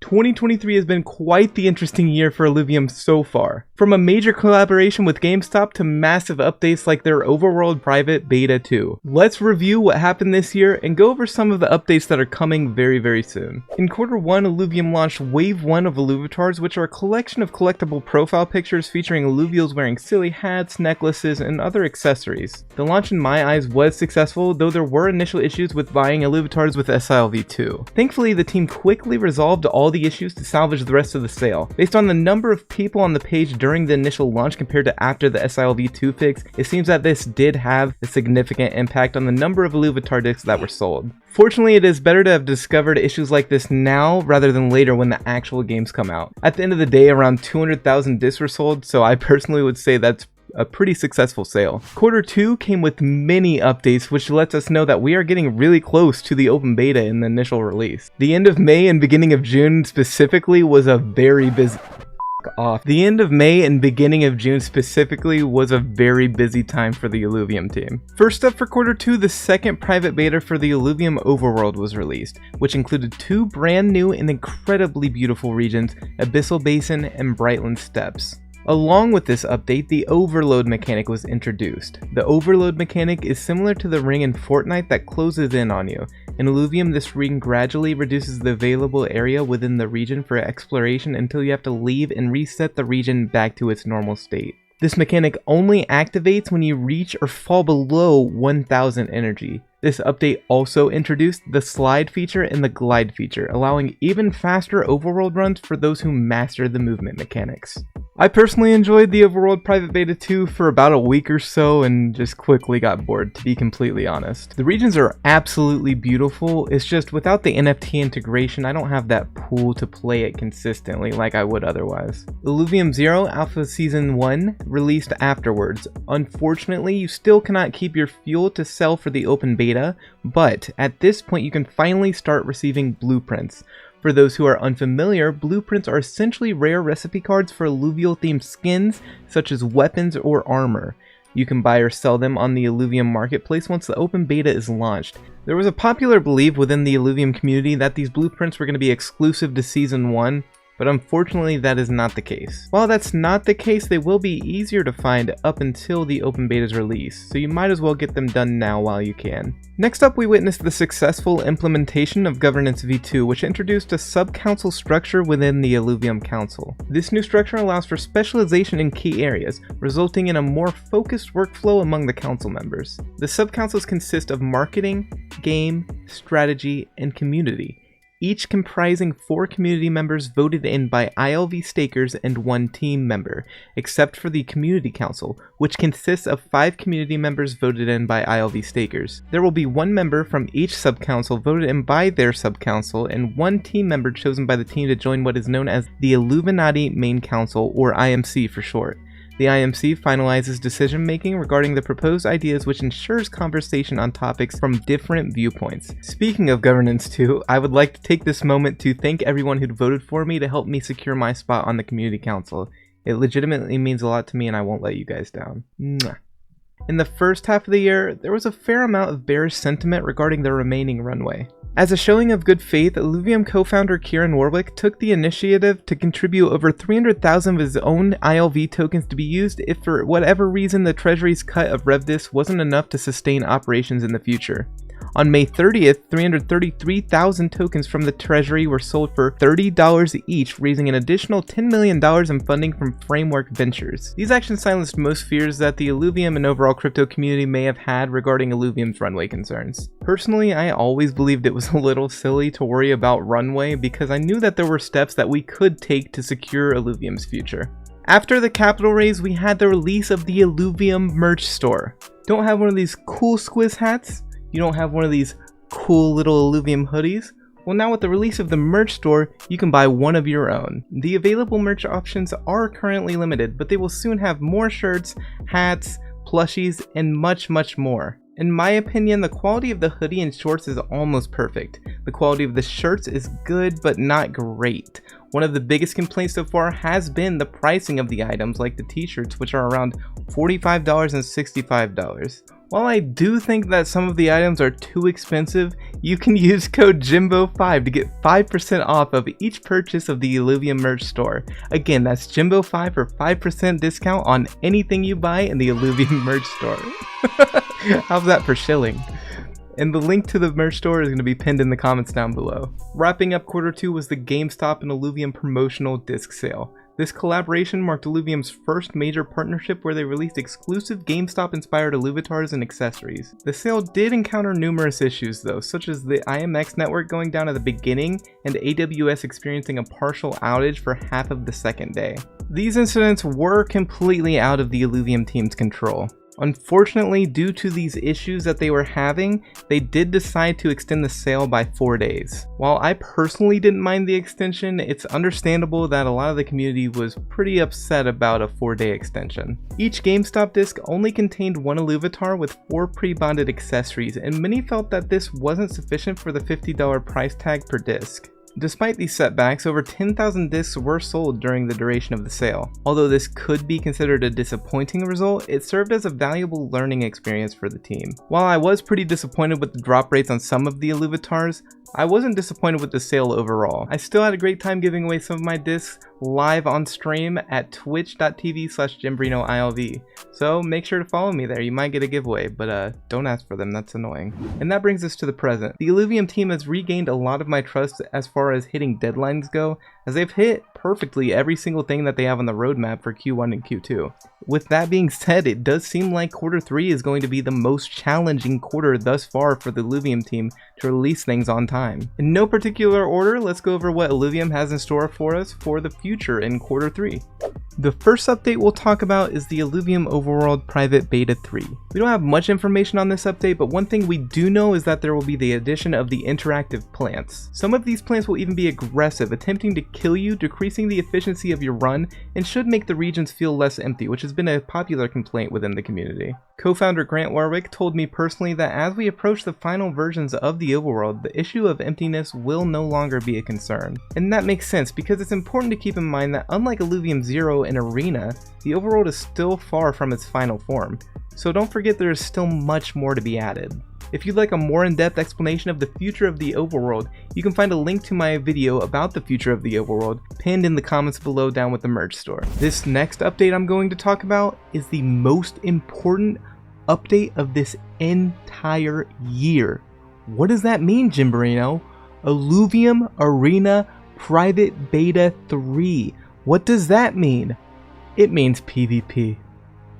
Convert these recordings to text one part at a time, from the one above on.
2023 has been quite the interesting year for Illuvium so far. From a major collaboration with GameStop to massive updates like their Overworld Private Beta 2. Let's review what happened this year and go over some of the updates that are coming very soon. In Q1, Illuvium launched Wave One of Illuvitars, which are a collection of collectible profile pictures featuring Illuvials wearing silly hats, necklaces, and other accessories. The launch in my eyes was successful, though there were initial issues with buying Illuvitars with Gov V2. Thankfully, the team quickly resolved all the issues to salvage the rest of the sale. Based on the number of people on the page during the initial launch compared to after the Gov V2 fix, it seems that this did have a significant impact on the number of Illuvitar discs that were sold. Fortunately, it is better to have discovered issues like this now rather than later when the actual games come out. At the end of the day, around 200,000 discs were sold, so I personally would say that's a pretty successful sale. Q2 came with many updates, which lets us know that we are getting really close to the open beta in the initial release. The end of May and beginning of June specifically was a very busy The end of May and beginning of June specifically was a very busy time for the Illuvium team. First up for Q2, the second private beta for the Illuvium Overworld was released, which included two brand new and incredibly beautiful regions, Abyssal Basin and Brightland Steppes. Along with this update, the overload mechanic was introduced. The overload mechanic is similar to the ring in Fortnite that closes in on you. In Illuvium, this ring gradually reduces the available area within the region for exploration until you have to leave and reset the region back to its normal state. This mechanic only activates when you reach or fall below 1000 energy. This update also introduced the slide feature and the glide feature, allowing even faster overworld runs for those who master the movement mechanics. I personally enjoyed the Overworld Private Beta 2 for about a week or so and just quickly got bored, to be completely honest. The regions are absolutely beautiful, it's just without the NFT integration I don't have that pool to play it consistently like I would otherwise. Illuvium Zero Alpha Season 1 released afterwards. Unfortunately, you still cannot keep your fuel to sell for the open beta, but at this point you can finally start receiving blueprints. For those who are unfamiliar, blueprints are essentially rare recipe cards for alluvial themed skins such as weapons or armor. You can buy or sell them on the Illuvium marketplace once the open beta is launched. There was a popular belief within the Illuvium community that these blueprints were going to be exclusive to Season 1, but unfortunately that is not the case. While that's not the case, they will be easier to find up until the open beta's release, so you might as well get them done now while you can. Next up, we witnessed the successful implementation of Governance V2, which introduced a sub-council structure within the Illuvium Council. This new structure allows for specialization in key areas, resulting in a more focused workflow among the council members. The sub-councils consist of marketing, game, strategy, and community, each comprising 4 community members voted in by ILV stakers and 1 team member, except for the Community Council, which consists of 5 community members voted in by ILV stakers. There will be 1 member from each sub-council voted in by their sub-council, and 1 team member chosen by the team to join what is known as the Illuminati Main Council, or IMC for short. The IMC finalizes decision-making regarding the proposed ideas, which ensures conversation on topics from different viewpoints. Speaking of governance too, I would like to take this moment to thank everyone who voted for me to help me secure my spot on the Community Council. It legitimately means a lot to me and I won't let you guys down. Mwah. In the first half of the year, there was a fair amount of bearish sentiment regarding the remaining runway. As a showing of good faith, Illuvium co-founder Kieran Warwick took the initiative to contribute over 300,000 of his own ILV tokens to be used if for whatever reason the Treasury's cut of RevDis wasn't enough to sustain operations in the future. On May 30th, 333,000 tokens from the Treasury were sold for $30 each, raising an additional $10 million in funding from Framework Ventures. These actions silenced most fears that the Illuvium and overall crypto community may have had regarding Illuvium's runway concerns. Personally, I always believed it was a little silly to worry about runway because I knew that there were steps that we could take to secure Illuvium's future. After the capital raise, we had the release of the Illuvium merch store. Don't have one of these cool squiz hats? You don't have one of these cool little Illuvium hoodies? Well, now with the release of the merch store, you can buy one of your own. The available merch options are currently limited, but they will soon have more shirts, hats, plushies, and much more. In my opinion, the quality of the hoodie and shorts is almost perfect. The quality of the shirts is good, but not great. One of the biggest complaints so far has been the pricing of the items, like the t-shirts, which are around $45 and $65. While I do think that some of the items are too expensive, you can use code JIMBO5 to get 5% off of each purchase of the Illuvium merch store. Again, that's JIMBO5 for 5% discount on anything you buy in the Illuvium merch store. How's that for shilling? And the link to the merch store is going to be pinned in the comments down below. Wrapping up Q2 was the GameStop and Illuvium promotional disc sale. This collaboration marked Illuvium's first major partnership where they released exclusive GameStop-inspired Illuvitars and accessories. The sale did encounter numerous issues though, such as the IMX network going down at the beginning and AWS experiencing a partial outage for half of the second day. These incidents were completely out of the Illuvium team's control. Unfortunately, due to these issues that they were having, they did decide to extend the sale by 4 days. While I personally didn't mind the extension, it's understandable that a lot of the community was pretty upset about a 4-day extension. Each GameStop disc only contained one Illuvitar with 4 pre-bonded accessories, and many felt that this wasn't sufficient for the $50 price tag per disc. Despite these setbacks, over 10,000 discs were sold during the duration of the sale. Although this could be considered a disappointing result, it served as a valuable learning experience for the team. While I was pretty disappointed with the drop rates on some of the Illuvitars, I wasn't disappointed with the sale overall. I still had a great time giving away some of my discs live on stream at twitch.tv/JimbrinoILV. So make sure to follow me there, you might get a giveaway, but don't ask for them, that's annoying. And that brings us to the present. The Illuvium team has regained a lot of my trust as far as hitting deadlines go, as they've hit perfectly every single thing that they have on the roadmap for Q1 and Q2. With that being said, it does seem like Q3 is going to be the most challenging quarter thus far for the Illuvium team to release things on time. In no particular order, let's go over what Illuvium has in store for us for the future in Q3. The first update we'll talk about is the Illuvium Overworld Private Beta 3. We don't have much information on this update, but one thing we do know is that there will be the addition of the interactive plants. Some of these plants will even be aggressive, attempting to kill you, decreasing the efficiency of your run, and should make the regions feel less empty, which has been a popular complaint within the community. Co-founder Grant Warwick told me personally that as we approach the final versions of the Overworld, the issue of emptiness will no longer be a concern. And that makes sense because it's important to keep in mind that unlike Illuvium 0 and Arena, the Overworld is still far from its final form, so don't forget there is still much more to be added. If you'd like a more in-depth explanation of the future of the Overworld, you can find a link to my video about the future of the Overworld pinned in the comments below down with the merch store. This next update I'm going to talk about is the most important update of this entire year. What does that mean, Jimbrino? Illuvium Arena Private Beta 3. What does that mean? It means PvP.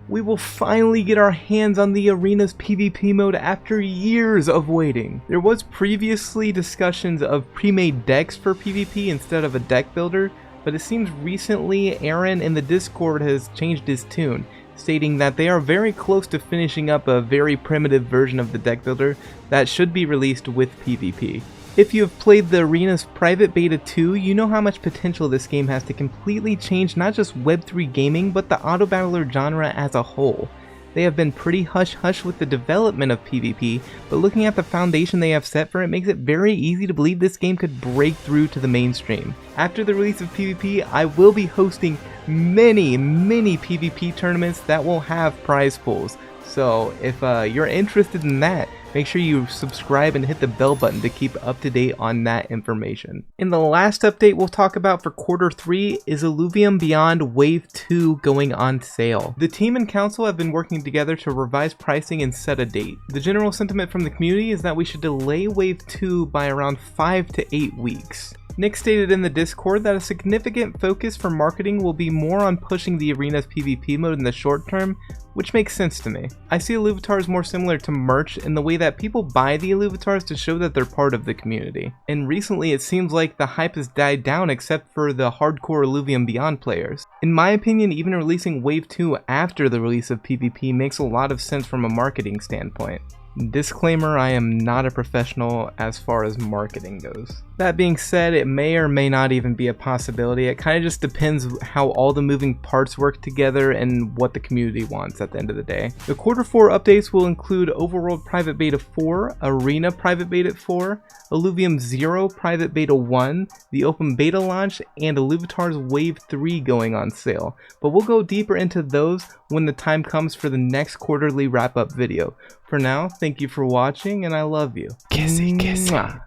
We will finally get our hands on the arena's PvP mode after years of waiting. There was previously discussions of pre-made decks for PvP instead of a deck builder, but it seems recently Aaron in the Discord has changed his tune, stating that they are very close to finishing up a very primitive version of the deck builder that should be released with PvP. If you have played the arena's private beta 2, you know how much potential this game has to completely change not just Web3 gaming, but the auto battler genre as a whole. They have been pretty hush-hush with the development of PvP, but looking at the foundation they have set for it makes it very easy to believe this game could break through to the mainstream. After the release of PvP, I will be hosting many PvP tournaments that will have prize pools. So if you're interested in that, make sure you subscribe and hit the bell button to keep up to date on that information. And the last update we'll talk about for Q3 is Illuvium Beyond Wave 2 going on sale. The team and council have been working together to revise pricing and set a date. The general sentiment from the community is that we should delay Wave 2 by around 5 to 8 weeks. Nick stated in the Discord that a significant focus for marketing will be more on pushing the arena's PvP mode in the short term, which makes sense to me. I see Illuvitars more similar to merch in the way that people buy the Illuvitars to show that they're part of the community. And recently it seems like the hype has died down except for the hardcore Illuvium Beyond players. In my opinion, even releasing Wave 2 after the release of PvP makes a lot of sense from a marketing standpoint. Disclaimer, I am not a professional as far as marketing goes. That being said, it may or may not even be a possibility. It kind of just depends how all the moving parts work together and what the community wants at the end of the day. The Q4 updates will include Overworld Private Beta 4, Arena Private Beta 4, Illuvium 0 Private Beta 1, the Open Beta launch, and Illuvitars Wave 3 going on sale. But we'll go deeper into those when the time comes for the next quarterly wrap-up video. For now, thank you for watching, and I love you. Kissy, kissy. Mwah.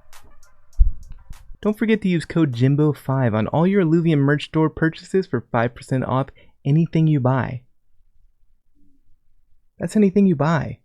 Don't forget to use code JIMBO5 on all your Illuvium merch store purchases for 5% off anything you buy. That's anything you buy.